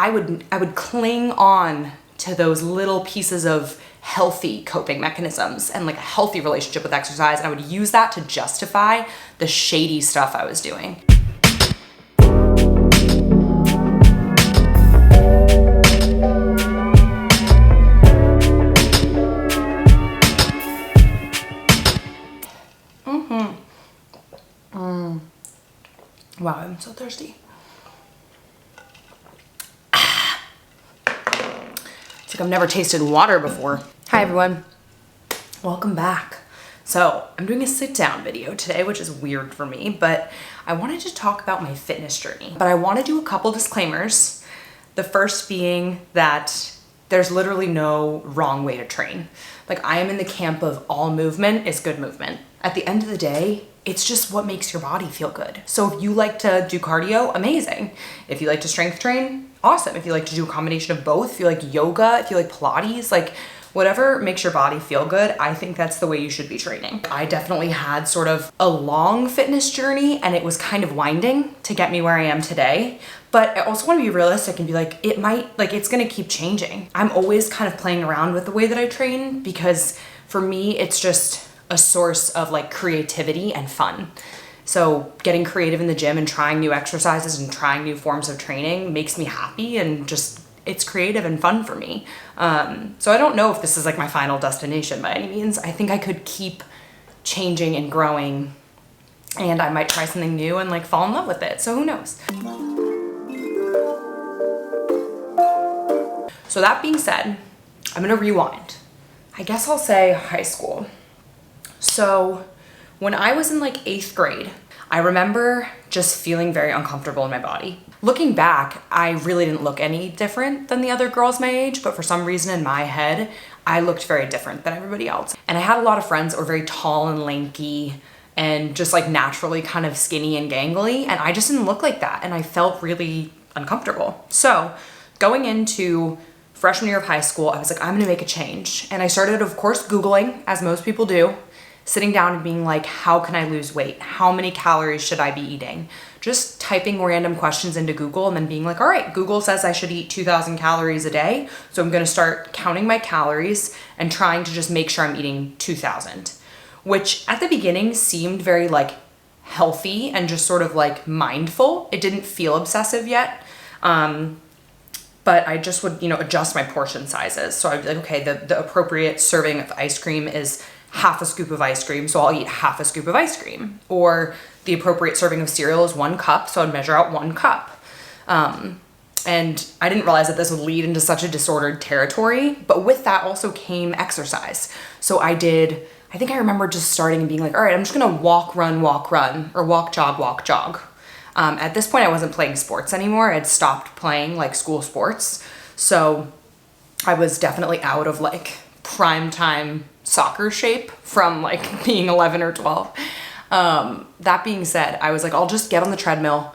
I would cling on to those little pieces of healthy coping mechanisms and like a healthy relationship with exercise. And I would use that to justify the shady stuff I was doing. Wow, I'm so thirsty. It's like I've never tasted water before. Hi everyone, welcome back. So I'm doing a sit down video today, which is weird for me, but I wanted to talk about my fitness journey. But I want to do a couple disclaimers. The first being that there's literally no wrong way to train. Like, I am in the camp of all movement is good movement. At the end of the day, it's just what makes your body feel good. So if you like to do cardio, amazing. If you like to strength train, awesome. If you like to do a combination of both, if you like yoga, if you like Pilates, like whatever makes your body feel good, I think that's the way you should be training. I definitely had sort of a long fitness journey and it was kind of winding to get me where I am today. But I also want to be realistic and be like, it's going to keep changing. I'm always kind of playing around with the way that I train because for me, it's just a source of like creativity and fun. So getting creative in the gym and trying new exercises and trying new forms of training makes me happy and just, it's creative and fun for me. So I don't know if this is like my final destination by any means. I think I could keep changing and growing and I might try something new and like fall in love with it. So who knows? So that being said, I'm gonna rewind. I guess I'll say high school. So when I was in like 8th grade, I remember just feeling very uncomfortable in my body. Looking back, I really didn't look any different than the other girls my age, but for some reason in my head, I looked very different than everybody else. And I had a lot of friends that were very tall and lanky and just like naturally kind of skinny and gangly, and I just didn't look like that, and I felt really uncomfortable. So going into freshman year of high school, I was like, I'm gonna make a change. And I started, of course, Googling, as most people do, sitting down and being like, how can I lose weight? How many calories should I be eating? Just typing random questions into Google and then being like, all right, Google says I should eat 2,000 calories a day. So I'm gonna start counting my calories and trying to just make sure I'm eating 2,000, which at the beginning seemed very like healthy and just sort of like mindful. It didn't feel obsessive yet. But I just would, adjust my portion sizes. So I'd be like, okay, the appropriate serving of ice cream is half a scoop of ice cream, so I'll eat half a scoop of ice cream. Or the appropriate serving of cereal is 1 cup, so I'd measure out 1 cup. And I didn't realize that this would lead into such a disordered territory, but with that also came exercise. So I think I remember just starting and being like, all right, I'm just gonna walk, run, or walk, jog. At this point, I wasn't playing sports anymore. I'd stopped playing like school sports. So I was definitely out of like prime time soccer shape from like being 11 or 12. That being said, I was like, I'll just get on the treadmill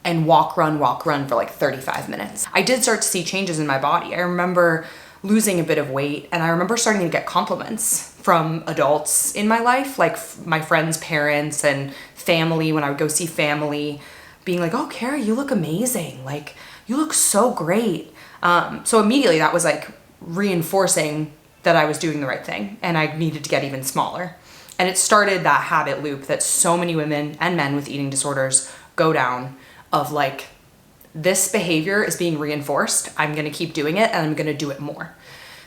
and walk, run for like 35 minutes. I did start to see changes in my body. I remember losing a bit of weight and I remember starting to get compliments from adults in my life, like my friends' parents and family when I would go see family, being like, oh, Kara, you look amazing. Like, you look so great. So immediately that was like reinforcing that I was doing the right thing and I needed to get even smaller. And it started that habit loop that so many women and men with eating disorders go down of like, this behavior is being reinforced. I'm gonna keep doing it and I'm gonna do it more.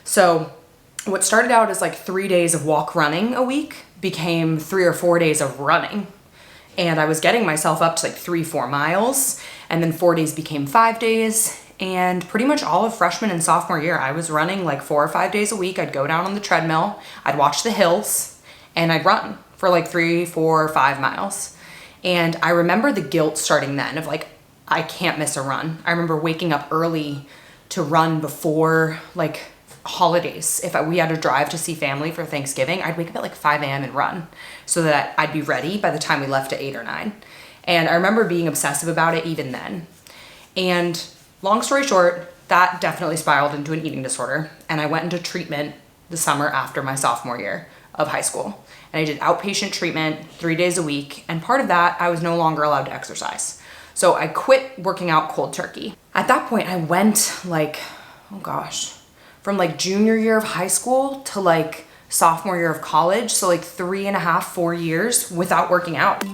So what started out as like 3 days of running a week became 3 or 4 days of running. And I was getting myself up to like 3-4 miles, and then 4 days became 5 days. And pretty much all of freshman and sophomore year, I was running like 4 or 5 days a week. I'd go down on the treadmill, I'd watch the hills, and I'd run for like 3, 4, 5 miles. And I remember the guilt starting then of like, I can't miss a run. I remember waking up early to run before like holidays. If we had to drive to see family for Thanksgiving, I'd wake up at like 5 a.m. and run so that I'd be ready by the time we left at 8 or 9. And I remember being obsessive about it even then. And long story short, that definitely spiraled into an eating disorder. And I went into treatment the summer after my sophomore year of high school. And I did outpatient treatment 3 days a week. And part of that, I was no longer allowed to exercise. So I quit working out cold turkey. At that point, I went like, oh gosh, from like junior year of high school to like sophomore year of college. So like 3.5, 4 years without working out.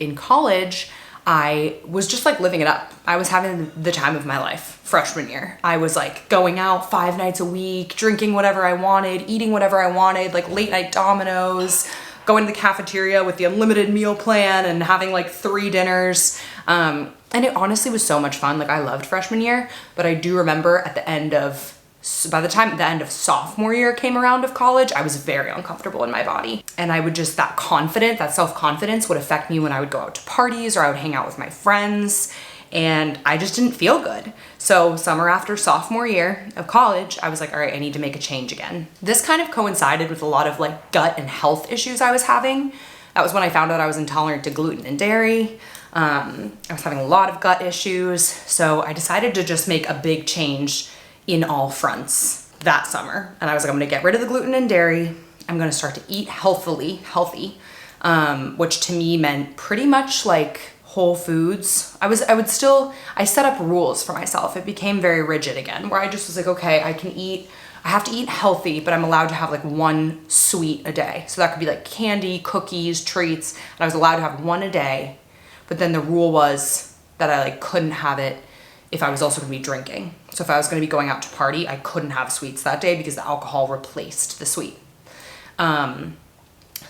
In college, I was just like living it up. I was having the time of my life freshman year. I was like going out 5 nights a week, drinking whatever I wanted, eating whatever I wanted, like late night Domino's, going to the cafeteria with the unlimited meal plan and having like 3 dinners. And it honestly was so much fun. Like I loved freshman year, but I do remember by the time the end of sophomore year came around of college, I was very uncomfortable in my body. And I would just, that self-confidence would affect me when I would go out to parties or I would hang out with my friends, and I just didn't feel good. So summer after sophomore year of college, I was like, all right, I need to make a change again. This kind of coincided with a lot of like gut and health issues I was having. That was when I found out I was intolerant to gluten and dairy. I was having a lot of gut issues. So I decided to just make a big change in all fronts that summer. And I was like, I'm gonna get rid of the gluten and dairy. I'm gonna start to eat healthy, which to me meant pretty much like whole foods. I set up rules for myself. It became very rigid again, where I just was like, okay, I have to eat healthy, but I'm allowed to have like 1 sweet a day. So that could be like candy, cookies, treats, and I was allowed to have 1 a day. But then the rule was that I like couldn't have it if I was also gonna be drinking. So if I was gonna be going out to party, I couldn't have sweets that day because the alcohol replaced the sweet.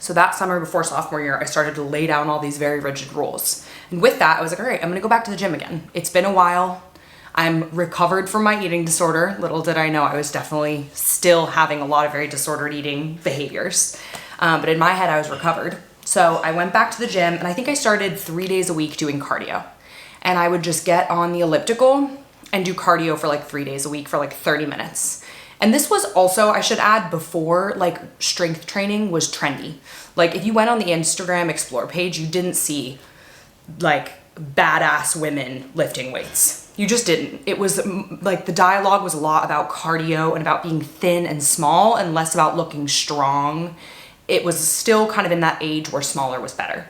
So that summer before sophomore year, I started to lay down all these very rigid rules. And with that, I was like, all right, I'm gonna go back to the gym again. It's been a while. I'm recovered from my eating disorder. Little did I know I was definitely still having a lot of very disordered eating behaviors. But in my head, I was recovered. So I went back to the gym, and I think I started 3 days a week doing cardio. And I would just get on the elliptical and do cardio for like 3 days a week for like 30 minutes. And this was also, I should add, before like strength training was trendy. Like if you went on the Instagram Explore page, you didn't see like badass women lifting weights. You just didn't. It was like the dialogue was a lot about cardio and about being thin and small and less about looking strong. It was still kind of in that age where smaller was better.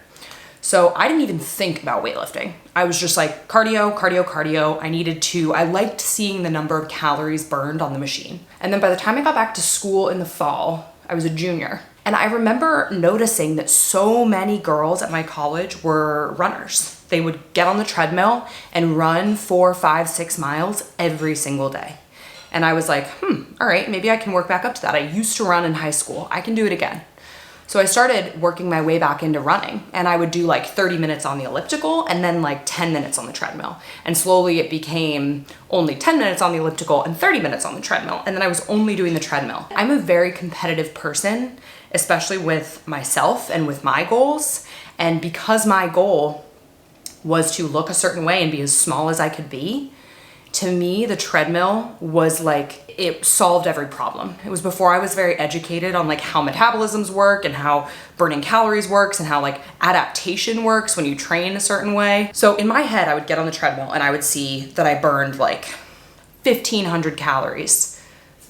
So I didn't even think about weightlifting. I was just like cardio. I liked seeing the number of calories burned on the machine. And then by the time I got back to school in the fall, I was a junior. And I remember noticing that so many girls at my college were runners. They would get on the treadmill and run 4, 5, 6 miles every single day. And I was like, all right, maybe I can work back up to that. I used to run in high school. I can do it again. So I started working my way back into running, and I would do like 30 minutes on the elliptical and then like 10 minutes on the treadmill. And slowly it became only 10 minutes on the elliptical and 30 minutes on the treadmill. And then I was only doing the treadmill. I'm a very competitive person, especially with myself and with my goals. And because my goal was to look a certain way and be as small as I could be, to me, the treadmill was like, it solved every problem. It was before I was very educated on like how metabolisms work and how burning calories works and how like adaptation works when you train a certain way. So in my head, I would get on the treadmill and I would see that I burned like 1,500 calories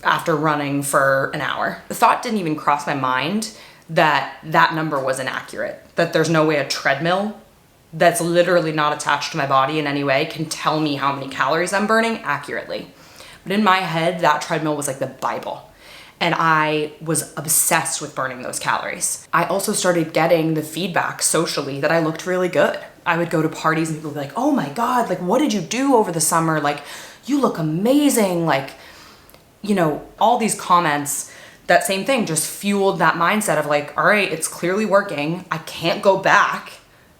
after running for an hour. The thought didn't even cross my mind that that number was inaccurate, that there's no way a treadmill that's literally not attached to my body in any way can tell me how many calories I'm burning accurately. But in my head, that treadmill was like the Bible. And I was obsessed with burning those calories. I also started getting the feedback socially that I looked really good. I would go to parties and people would be like, oh my God, like what did you do over the summer? Like you look amazing. Like, you know, all these comments, that same thing just fueled that mindset of like, all right, it's clearly working. I can't go back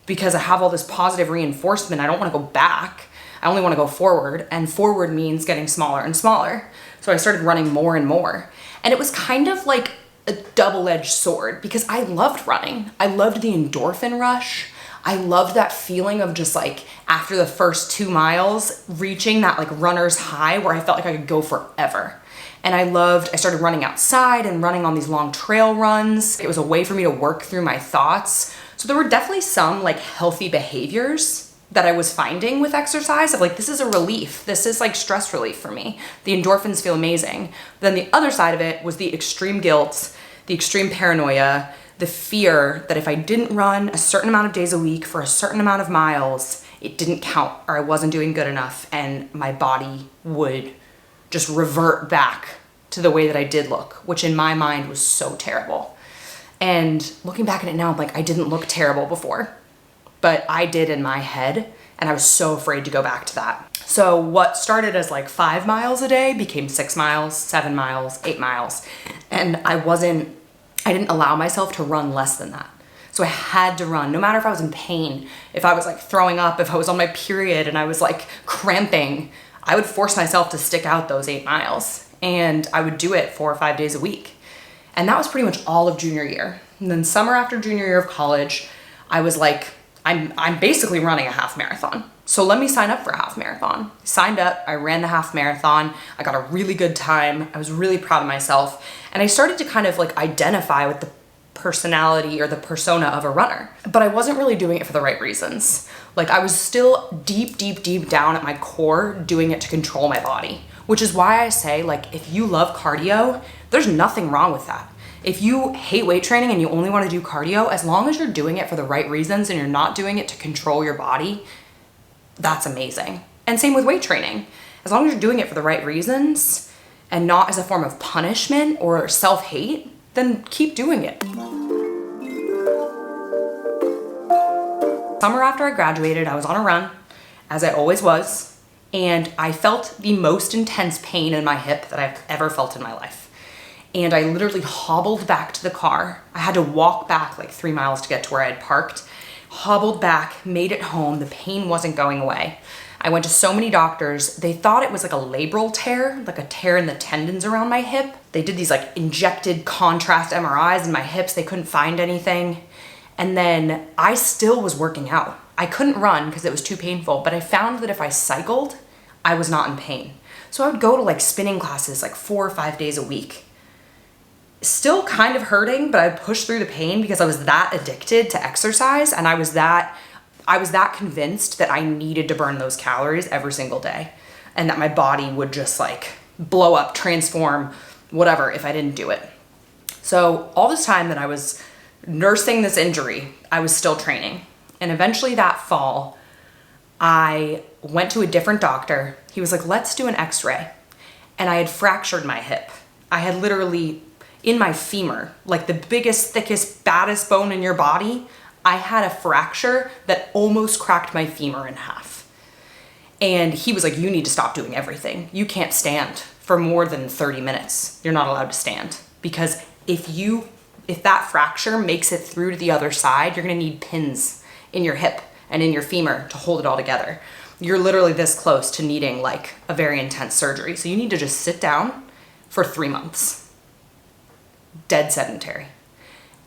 because I have all this positive reinforcement. I don't want to go back. I only want to go forward, and forward means getting smaller and smaller. So I started running more and more. And it was kind of like a double-edged sword because I loved running. I loved the endorphin rush. I loved that feeling of just like after the first 2 miles, reaching that like runner's high where I felt like I could go forever. And I started running outside and running on these long trail runs. It was a way for me to work through my thoughts. So there were definitely some like healthy behaviors that I was finding with exercise of like, this is a relief. This is like stress relief for me. The endorphins feel amazing. Then the other side of it was the extreme guilt, the extreme paranoia, the fear that if I didn't run a certain amount of days a week for a certain amount of miles, it didn't count or I wasn't doing good enough and my body would just revert back to the way that I did look, which in my mind was so terrible. And looking back at it now, I'm like, I didn't look terrible before, but I did in my head, and I was so afraid to go back to that. So what started as like 5 miles a day became 6 miles, 7 miles, 8 miles. And I didn't allow myself to run less than that. So I had to run, no matter if I was in pain, if I was like throwing up, if I was on my period and I was like cramping, I would force myself to stick out those 8 miles. And I would do it 4 or 5 days a week. And that was pretty much all of junior year. And then summer after junior year of college, I was like, I'm basically running a half marathon. So let me sign up for a half marathon. Signed up, I ran the half marathon. I got a really good time. I was really proud of myself. And I started to kind of like identify with the personality or the persona of a runner, but I wasn't really doing it for the right reasons. Like I was still deep down at my core doing it to control my body, which is why I say, like, if you love cardio, there's nothing wrong with that. If you hate weight training and you only want to do cardio, as long as you're doing it for the right reasons and you're not doing it to control your body, that's amazing. And same with weight training. As long as you're doing it for the right reasons and not as a form of punishment or self-hate, then keep doing it. Summer after I graduated, I was on a run, as I always was, and I felt the most intense pain in my hip that I've ever felt in my life. And I literally hobbled back to the car. I had to walk back like 3 miles to get to where I had parked. Hobbled back, made it home. The pain wasn't going away. I went to so many doctors. They thought it was like a labral tear, like a tear in the tendons around my hip. They did these like injected contrast MRIs in my hips. They couldn't find anything. And then I still was working out. I couldn't run because it was too painful, but I found that if I cycled, I was not in pain. So I would go to like spinning classes like 4 or 5 days a week. Still kind of hurting, but I'd push through the pain because I was that addicted to exercise, and I was that convinced that I needed to burn those calories every single day and that my body would just like blow up, transform, whatever if I didn't do it. So all this time that I was nursing this injury, I was still training. And eventually that fall, I went to a different doctor. He was like, let's do an x-ray. And I had fractured my hip. I had literally, in my femur, like the biggest, thickest, baddest bone in your body, I had a fracture that almost cracked my femur in half. And he was like, you need to stop doing everything. You can't stand for more than 30 minutes. You're not allowed to stand. Because if that fracture makes it through to the other side, you're gonna need pins in your hip and in your femur to hold it all together. You're literally this close to needing like a very intense surgery. So you need to just sit down for 3 months. Dead sedentary.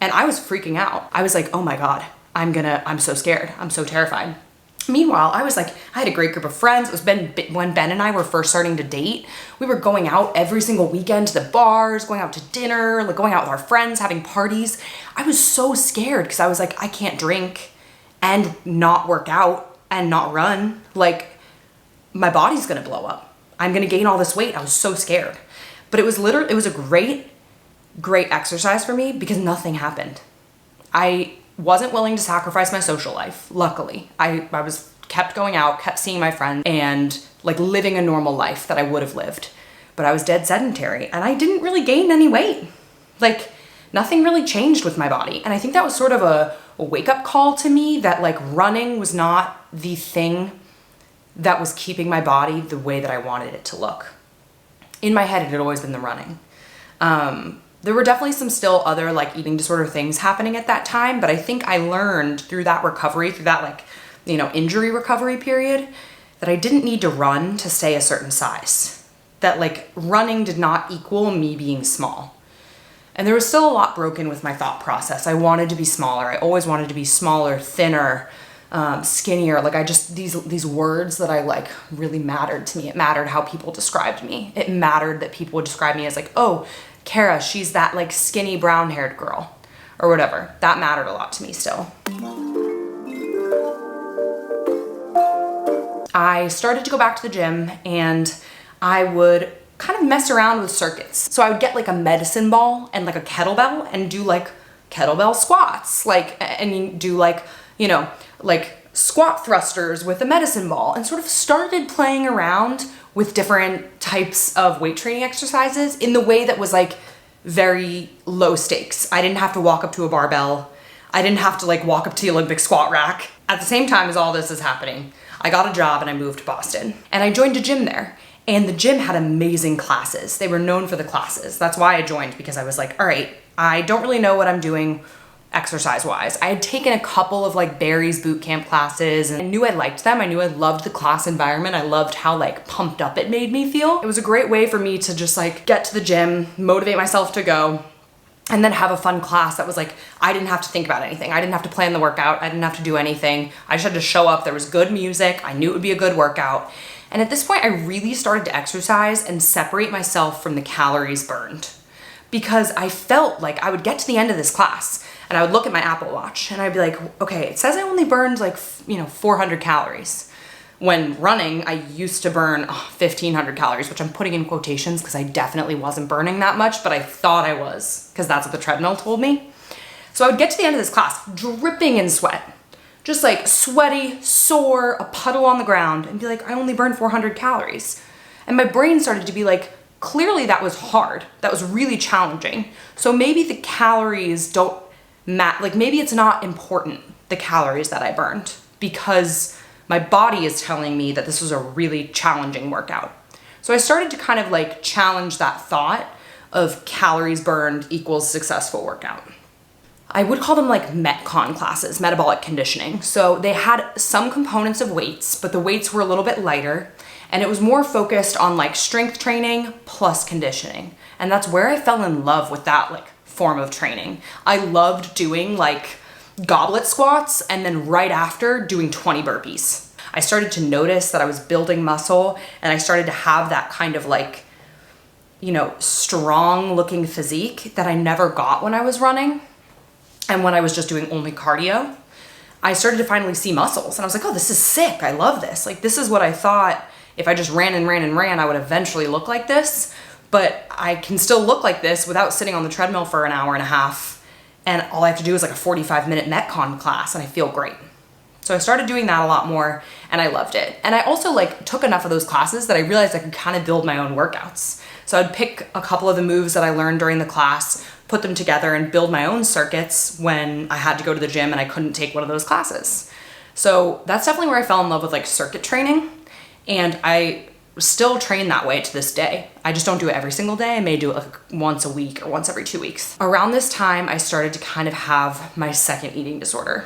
And I was freaking out. I was like, oh my God, I'm so scared. I'm so terrified. Meanwhile, I had a great group of friends. It was when Ben and I were first starting to date. We were going out every single weekend to the bars, going out to dinner, like going out with our friends, having parties. I was so scared because I was like, I can't drink and not work out and not run. Like, my body's gonna blow up. I'm gonna gain all this weight. I was so scared. But it was a great exercise for me because nothing happened. I wasn't willing to sacrifice my social life. Luckily, I kept going out, kept seeing my friends and like living a normal life that I would have lived. But I was dead sedentary and I didn't really gain any weight. Like, nothing really changed with my body. And I think that was sort of a wake-up call to me that like running was not the thing that was keeping my body the way that I wanted it to look. In my head, it had always been the running. There were definitely some still other like eating disorder things happening at that time, but I think I learned through that recovery, through that like, injury recovery period, that I didn't need to run to stay a certain size. That like running did not equal me being small. And there was still a lot broken with my thought process. I wanted to be smaller. I always wanted to be smaller, thinner, skinnier. Like these words that I like really mattered to me. It mattered how people described me. It mattered that people would describe me as like, oh, Kara, she's that like skinny brown haired girl or whatever. That mattered a lot to me still. I started to go back to the gym and I would kind of mess around with circuits. So I would get like a medicine ball and like a kettlebell and do like kettlebell squats, like, and you do like, you know, like squat thrusters with a medicine ball, and sort of started playing around with different types of weight training exercises in the way that was like very low stakes. I didn't have to walk up to a barbell. I didn't have to like walk up to the Olympic squat rack. At the same time as all this is happening, I got a job and I moved to Boston, and I joined a gym there. And the gym had amazing classes. They were known for the classes. That's why I joined, because I was like, all right, I don't really know what I'm doing exercise-wise. I had taken a couple of like Barry's boot camp classes and I knew I liked them. I knew I loved the class environment. I loved how like pumped up it made me feel. It was a great way for me to just like get to the gym, motivate myself to go, and then have a fun class that was like, I didn't have to think about anything. I didn't have to plan the workout. I didn't have to do anything. I just had to show up. There was good music. I knew it would be a good workout. And at this point, I really started to exercise and separate myself from the calories burned, because I felt like I would get to the end of this class and I would look at my Apple Watch and I'd be like, okay, it says I only burned like, 400 calories. When running, I used to burn 1,500 calories, which I'm putting in quotations because I definitely wasn't burning that much, but I thought I was, because that's what the treadmill told me. So I would get to the end of this class dripping in sweat, just like sweaty, sore, a puddle on the ground, and be like, I only burned 400 calories. And my brain started to be like, clearly that was hard. That was really challenging. So maybe the calories don't matter. Like maybe it's not important, the calories that I burned, because my body is telling me that this was a really challenging workout. So I started to kind of like challenge that thought of calories burned equals successful workout. I would call them like Metcon classes, metabolic conditioning. So they had some components of weights, but the weights were a little bit lighter, and it was more focused on like strength training plus conditioning. And that's where I fell in love with that like form of training. I loved doing like goblet squats and then right after doing 20 burpees. I started to notice that I was building muscle, and I started to have that kind of like, strong looking physique that I never got when I was running. And when I was just doing only cardio, I started to finally see muscles, and I was like, oh, this is sick. I love this. Like, this is what I thought if I just ran and ran and ran, I would eventually look like this, but I can still look like this without sitting on the treadmill for an hour and a half. And all I have to do is like a 45-minute Metcon class, and I feel great. So I started doing that a lot more, and I loved it. And I also like took enough of those classes that I realized I could kind of build my own workouts. So I'd pick a couple of the moves that I learned during the class, put them together, and build my own circuits when I had to go to the gym and I couldn't take one of those classes. So that's definitely where I fell in love with like circuit training. And I still train that way to this day. I just don't do it every single day. I may do it like once a week or once every 2 weeks. Around this time, I started to kind of have my second eating disorder,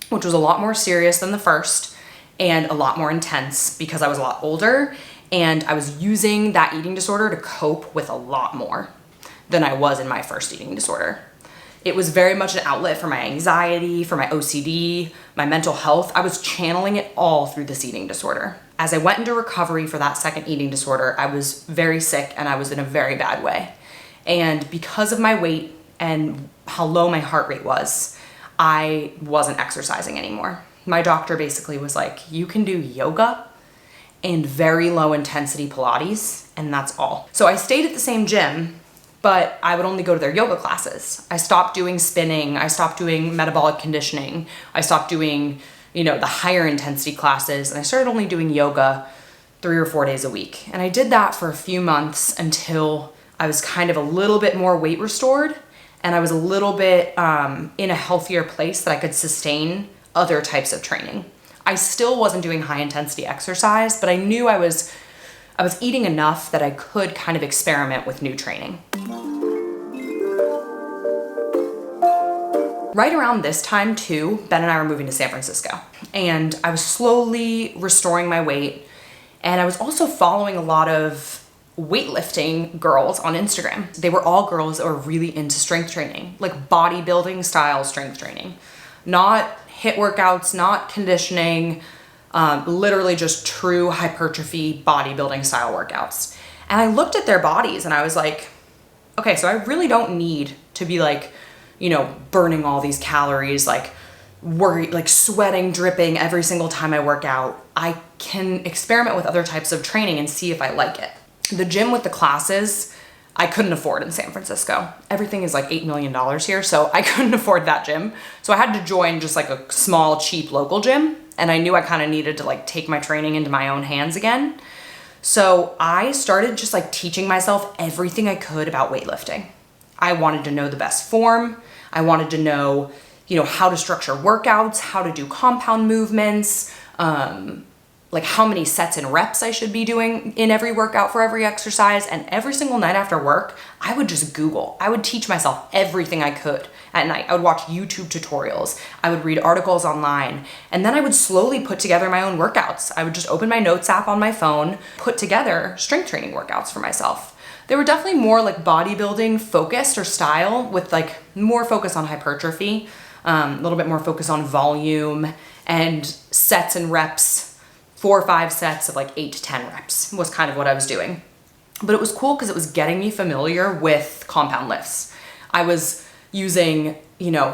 which was a lot more serious than the first and a lot more intense because I was a lot older, and I was using that eating disorder to cope with a lot more than I was in my first eating disorder. It was very much an outlet for my anxiety, for my OCD, my mental health. I was channeling it all through this eating disorder. As I went into recovery for that second eating disorder, I was very sick and I was in a very bad way. And because of my weight and how low my heart rate was, I wasn't exercising anymore. My doctor basically was like, you can do yoga and very low intensity Pilates, and that's all. So I stayed at the same gym, but I would only go to their yoga classes. I stopped doing spinning. I stopped doing metabolic conditioning. I stopped doing, the higher intensity classes, and I started only doing yoga 3 or 4 days a week. And I did that for a few months until I was kind of a little bit more weight restored, and I was a little bit in a healthier place that I could sustain other types of training. I still wasn't doing high intensity exercise, but I knew I was eating enough that I could kind of experiment with new training. Right around this time too, Ben and I were moving to San Francisco, and I was slowly restoring my weight, and I was also following a lot of weightlifting girls on Instagram. They were all girls that were really into strength training, like bodybuilding style strength training, not HIIT workouts, not conditioning, literally just true hypertrophy bodybuilding style workouts. And I looked at their bodies and I was like, okay, so I really don't need to be like, burning all these calories, like sweating, dripping every single time I work out. I can experiment with other types of training and see if I like it. The gym with the classes, I couldn't afford in San Francisco. Everything is like $8 million here, so I couldn't afford that gym. So I had to join just like a small, cheap local gym, and I knew I kind of needed to like take my training into my own hands again. So I started just like teaching myself everything I could about weightlifting. I wanted to know the best form. I wanted to know, how to structure workouts, how to do compound movements, like how many sets and reps I should be doing in every workout for every exercise. And every single night after work, I would just Google. I would teach myself everything I could at night. I would watch YouTube tutorials. I would read articles online. And then I would slowly put together my own workouts. I would just open my notes app on my phone, put together strength training workouts for myself. They were definitely more like bodybuilding focused or style, with like more focus on hypertrophy, a little bit more focus on volume and sets and reps. 4 or 5 sets of like 8 to 10 reps was kind of what I was doing. But it was cool because it was getting me familiar with compound lifts. I was using,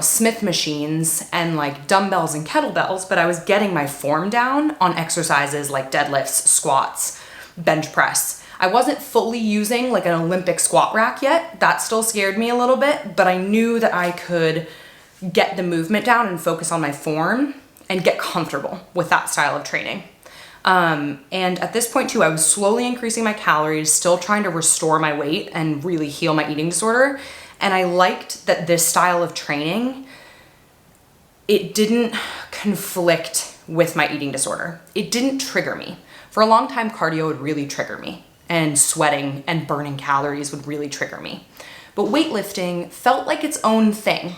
Smith machines and like dumbbells and kettlebells, but I was getting my form down on exercises like deadlifts, squats, bench press. I wasn't fully using like an Olympic squat rack yet. That still scared me a little bit, but I knew that I could get the movement down and focus on my form and get comfortable with that style of training. And at this point too, I was slowly increasing my calories, still trying to restore my weight and really heal my eating disorder. And I liked that this style of training, it didn't conflict with my eating disorder. It didn't trigger me. For a long time, cardio would really trigger me, and sweating and burning calories would really trigger me. But weightlifting felt like its own thing,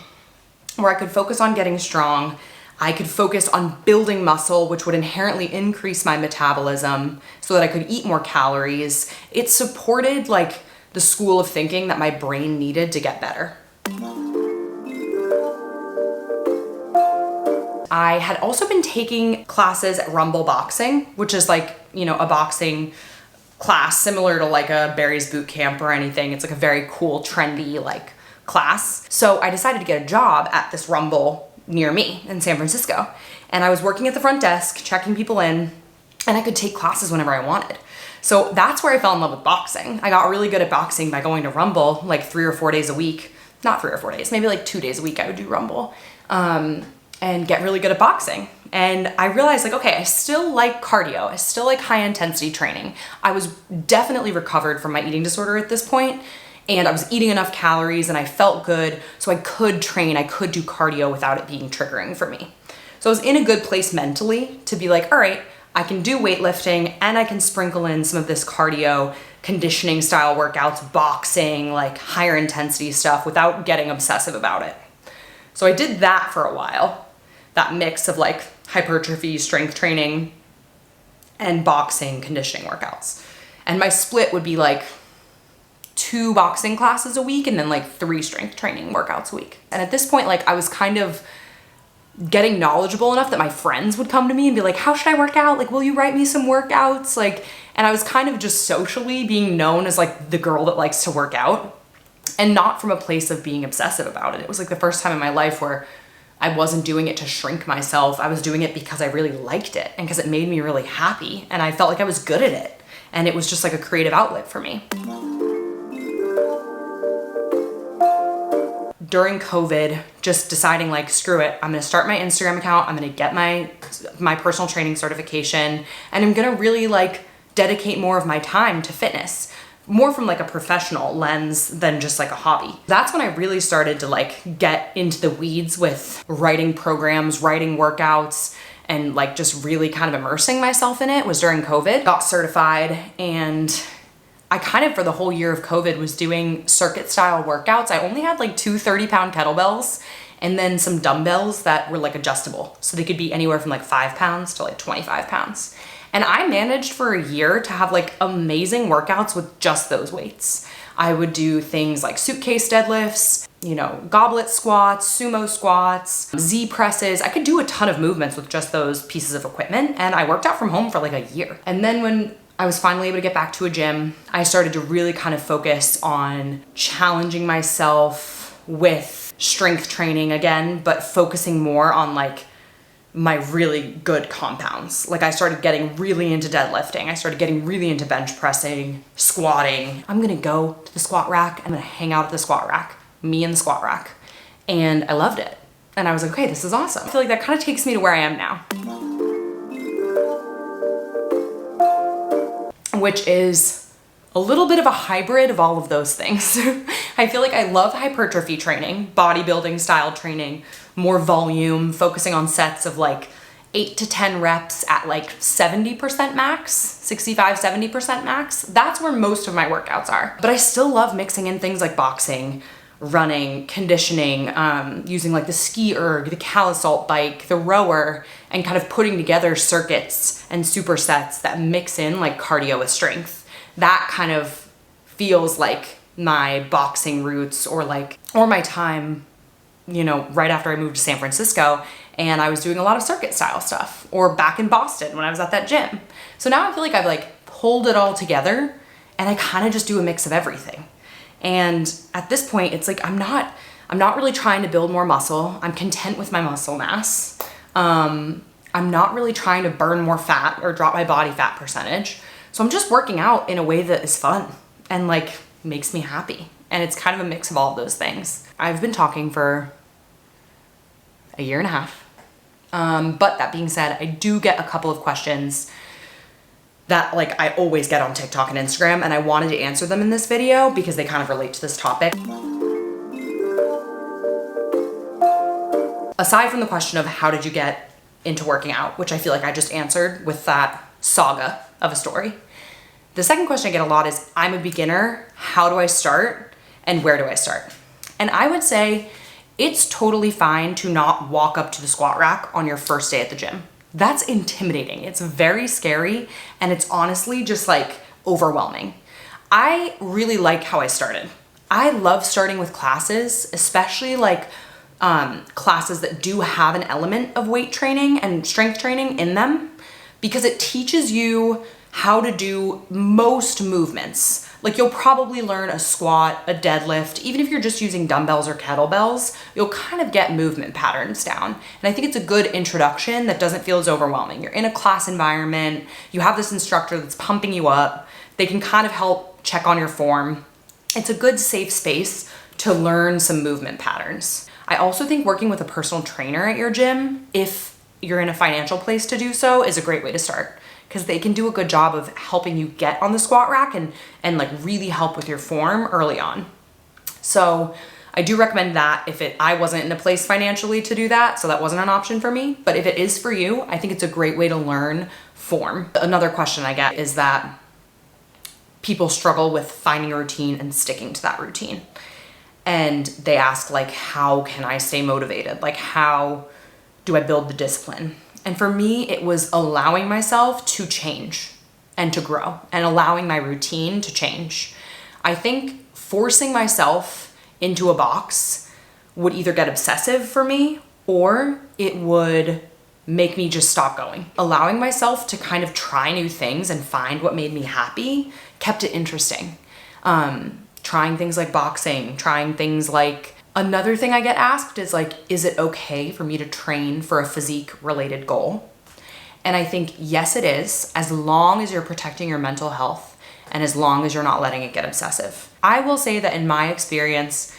where I could focus on getting strong. I could focus on building muscle, which would inherently increase my metabolism so that I could eat more calories. It supported like the school of thinking that my brain needed to get better. I had also been taking classes at Rumble Boxing, which is like, a boxing class similar to like a Barry's boot camp or anything. It's like a very cool, trendy like class. So I decided to get a job at this Rumble near me in San Francisco. And I was working at the front desk, checking people in, and I could take classes whenever I wanted. So that's where I fell in love with boxing. I got really good at boxing by going to Rumble like 3 or 4 days a week. Not 3 or 4 days, maybe like 2 days a week I would do Rumble, and get really good at boxing. And I realized like, okay, I still like cardio. I still like high intensity training. I was definitely recovered from my eating disorder at this point, and I was eating enough calories and I felt good, so I could train, I could do cardio without it being triggering for me. So I was in a good place mentally to be like, all right, I can do weightlifting and I can sprinkle in some of this cardio, conditioning style workouts, boxing, like higher intensity stuff without getting obsessive about it. So I did that for a while, that mix of like hypertrophy, strength training, and boxing, conditioning workouts. And my split would be like 2 boxing classes a week and then like 3 strength training workouts a week. And at this point, like I was kind of getting knowledgeable enough that my friends would come to me and be like, how should I work out? Like, will you write me some workouts? Like, and I was kind of just socially being known as like the girl that likes to work out, and not from a place of being obsessive about it. It was like the first time in my life where I wasn't doing it to shrink myself. I was doing it because I really liked it and because it made me really happy and I felt like I was good at it. And it was just like a creative outlet for me. During COVID, just deciding like, screw it, I'm gonna start my Instagram account, I'm gonna get my personal training certification, and I'm gonna really like dedicate more of my time to fitness, more from like a professional lens than just like a hobby. That's when I really started to like get into the weeds with writing programs, writing workouts, and like just really kind of immersing myself in it was during COVID. Got certified, and I kind of for the whole year of COVID was doing circuit style workouts. I only had like 2 30-pound kettlebells and then some dumbbells that were like adjustable. So they could be anywhere from like 5 pounds to like 25 pounds. And I managed for a year to have like amazing workouts with just those weights. I would do things like suitcase deadlifts, goblet squats, sumo squats, Z presses. I could do a ton of movements with just those pieces of equipment. And I worked out from home for like a year. And then when I was finally able to get back to a gym, I started to really kind of focus on challenging myself with strength training again, but focusing more on like my really good compounds. Like I started getting really into deadlifting. I started getting really into bench pressing, squatting. I'm gonna go to the squat rack. I'm gonna hang out at the squat rack, me and the squat rack. And I loved it. And I was like, okay, this is awesome. I feel like that kind of takes me to where I am now. Which is a little bit of a hybrid of all of those things. I feel like I love hypertrophy training, bodybuilding style training, more volume, focusing on sets of like 8 to 10 reps at like 70% max, 65, 70% max. That's where most of my workouts are. But I still love mixing in things like boxing, running, conditioning, using like the ski erg, the calisalt bike, the rower, and kind of putting together circuits and supersets that mix in like cardio with strength. That kind of feels like my boxing roots or my time, you know, right after I moved to San Francisco and I was doing a lot of circuit style stuff, or back in Boston when I was at that gym. So now I feel like I've like pulled it all together and I kind of just do a mix of everything. And at this point, it's like, I'm not really trying to build more muscle. I'm content with my muscle mass. I'm not really trying to burn more fat or drop my body fat percentage. So I'm just working out in a way that is fun and like makes me happy. And it's kind of a mix of all of those things. I've been talking for a year and a half. But that being said, I do get a couple of questions that like I always get on TikTok and Instagram, and I wanted to answer them in this video because they kind of relate to this topic. Aside from the question of how did you get into working out, which I feel like I just answered with that saga of a story. The second question I get a lot is, I'm a beginner, how do I start and where do I start? And I would say it's totally fine to not walk up to the squat rack on your first day at the gym. That's intimidating. It's very scary and it's honestly just like overwhelming. I really like how I started. I love starting with classes, especially like classes that do have an element of weight training and strength training in them, because it teaches you how to do most movements. Like you'll probably learn a squat, a deadlift, even if you're just using dumbbells or kettlebells, you'll kind of get movement patterns down. And I think it's a good introduction that doesn't feel as overwhelming. You're in a class environment, you have this instructor that's pumping you up, they can kind of help check on your form. It's a good safe space to learn some movement patterns. I also think working with a personal trainer at your gym, if you're in a financial place to do so, is a great way to start, because they can do a good job of helping you get on the squat rack and like really help with your form early on. So I do recommend that if I wasn't in a place financially to do that, so that wasn't an option for me. But if it is for you, I think it's a great way to learn form. Another question I get is that people struggle with finding a routine and sticking to that routine. And they ask like, how can I stay motivated? Like, how do I build the discipline? And for me, it was allowing myself to change and to grow and allowing my routine to change. I think forcing myself into a box would either get obsessive for me or it would make me just stop going. Allowing myself to kind of try new things and find what made me happy kept it interesting. Trying things like boxing, trying things like, another thing I get asked is like, is it okay for me to train for a physique related goal? And I think, yes, it is, as long as you're protecting your mental health and as long as you're not letting it get obsessive. I will say that in my experience,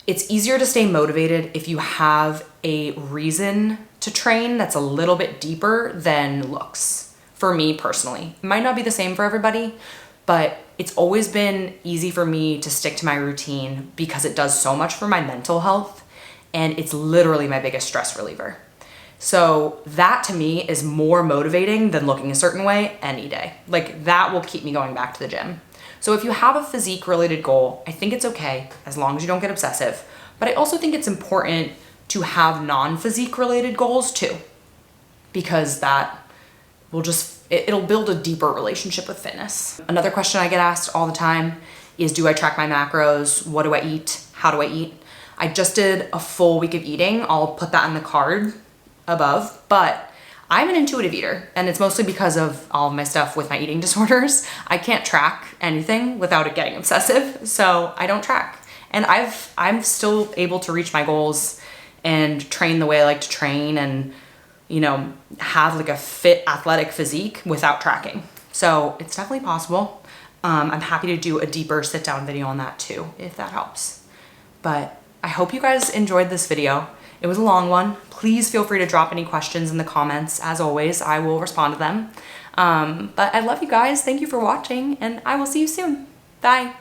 it's easier to stay motivated if you have a reason to train that's a little bit deeper than looks. For me personally, it might not be the same for everybody, but it's always been easy for me to stick to my routine because it does so much for my mental health and it's literally my biggest stress reliever. So that to me is more motivating than looking a certain way any day. Like that will keep me going back to the gym. So if you have a physique related goal, I think it's okay as long as you don't get obsessive. But I also think it's important to have non-physique related goals too, because that will it'll build a deeper relationship with fitness. Another question I get asked all the time is, do I track my macros? What do I eat? How do I eat? I just did a full week of eating. I'll put that in the card above, but I'm an intuitive eater and it's mostly because of all of my stuff with my eating disorders. I can't track anything without it getting obsessive, so I don't track. And I'm still able to reach my goals and train the way I like to train and have like a fit athletic physique without tracking. So it's definitely possible. I'm happy to do a deeper sit down video on that too, if that helps. But I hope you guys enjoyed this video. It was a long one. Please feel free to drop any questions in the comments. As always, I will respond to them. But I love you guys. Thank you for watching, and I will see you soon. Bye.